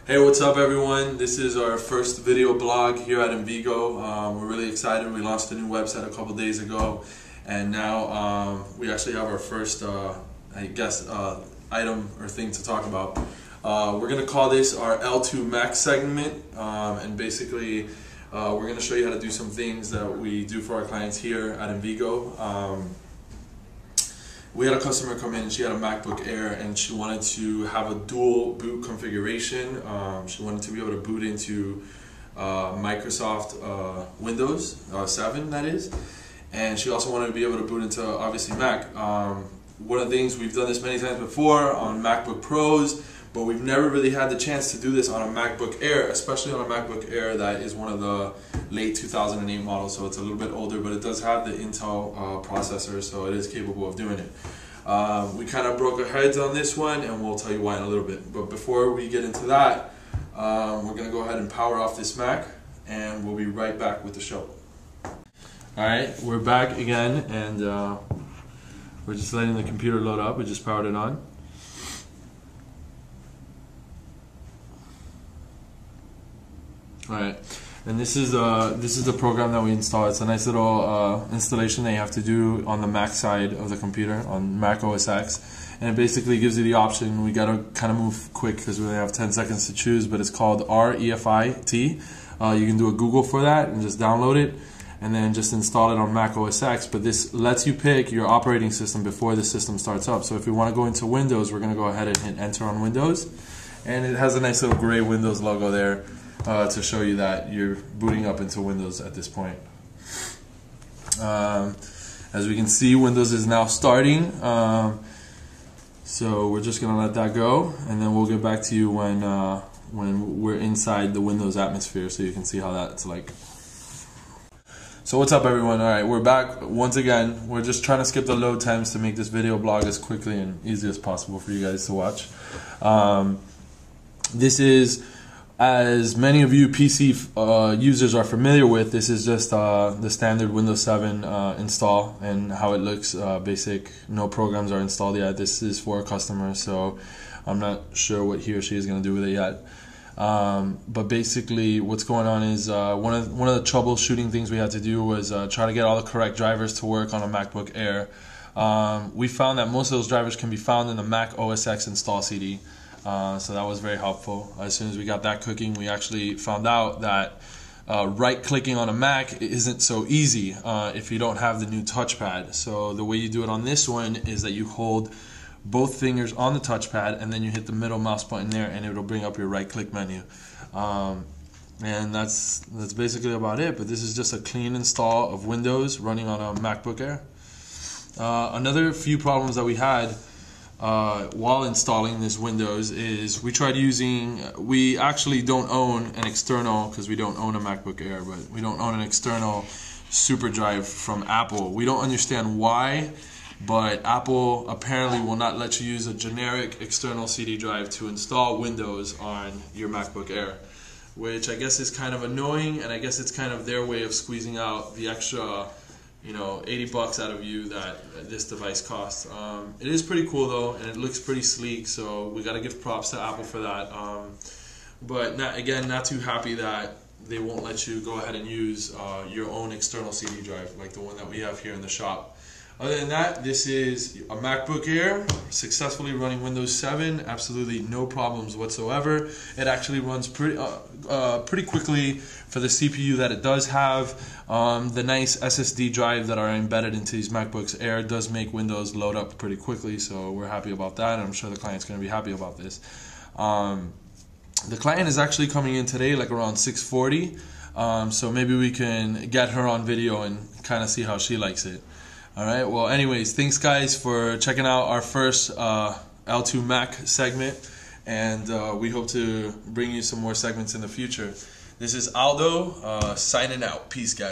Hey, what's up everyone? This is our first video blog here at Envigo. We're really excited. We launched a new website a couple days ago, and now we actually have our first, item or thing to talk about. We're going to call this our L2 Mac segment, and basically we're going to show you how to do some things that we do for our clients here at Envigo. We had a customer come in and she had a MacBook Air and she wanted to have a dual boot configuration. She wanted to be able to boot into Microsoft Windows 7, that is, and she also wanted to be able to boot into obviously Mac. One of the things, we've done this many times before on MacBook Pros, but we've never really had the chance to do this on a MacBook Air, especially on a MacBook Air that is one of the late 2008 models, so it's a little bit older, but it does have the Intel processor, so it is capable of doing it. We kind of broke our heads on this one, and we'll tell you why in a little bit. But before we get into that, we're going to go ahead and power off this Mac, and we'll be right back with the show. Alright, we're back again, and we're just letting the computer load up. We just powered it on. Alright, and this is the program that we install. It's a nice little installation that you have to do on the Mac side of the computer, on Mac OS X, and it basically gives you the option. We gotta kind of move quick because we only have 10 seconds to choose, but it's called REFIT. You can do a Google for that and just download it and then just install it on Mac OS X, but this lets you pick your operating system before the system starts up. So if we want to go into Windows, we're going to go ahead and hit enter on Windows, and it has a nice little gray Windows logo there to show you that you're booting up into Windows at this point. As we can see, Windows is now starting, so we're just going to let that go, and then we'll get back to you when we're inside the Windows atmosphere so you can see how that's like. So what's up everyone? Alright, we're back once again. We're just trying to skip the load times to make this video blog as quickly and easy as possible for you guys to watch. This is, as many of you PC users are familiar with, this is just the standard Windows 7 install and how it looks. Basic, no programs are installed yet. This is for a customer, so I'm not sure what he or she is going to do with it yet. But basically what's going on is one of the troubleshooting things we had to do was try to get all the correct drivers to work on a MacBook Air. We found that most of those drivers can be found in the Mac OS X install CD, so that was very helpful. As soon as we got that cooking, we actually found out that right-clicking on a Mac isn't so easy if you don't have the new touchpad. So the way you do it on this one is that you hold both fingers on the touchpad and then you hit the middle mouse button there and it'll bring up your right click menu, and that's basically about it. But this is just a clean install of Windows running on a MacBook Air. Another few problems that we had while installing this Windows is we actually don't own an external, because we don't own a MacBook Air, but we don't own an external super drive from Apple. We don't understand why, but Apple apparently will not let you use a generic external CD drive to install Windows on your MacBook Air, which I guess is kind of annoying, and I guess it's kind of their way of squeezing out the extra, $80 out of you that this device costs. It is pretty cool though, and it looks pretty sleek, so we got to give props to Apple for that. But not too happy that they won't let you go ahead and use your own external CD drive like the one that we have here in the shop. Other than that, this is a MacBook Air successfully running Windows 7, absolutely no problems whatsoever. It actually runs pretty quickly for the CPU that it does have. The nice SSD drive that are embedded into these MacBooks Air does make Windows load up pretty quickly, so we're happy about that, and I'm sure the client's going to be happy about this. The client is actually coming in today like around 6:40, so maybe we can get her on video and kind of see how she likes it. Alright, well anyways, thanks guys for checking out our first L2 Mac segment, and we hope to bring you some more segments in the future. This is Aldo signing out. Peace guys.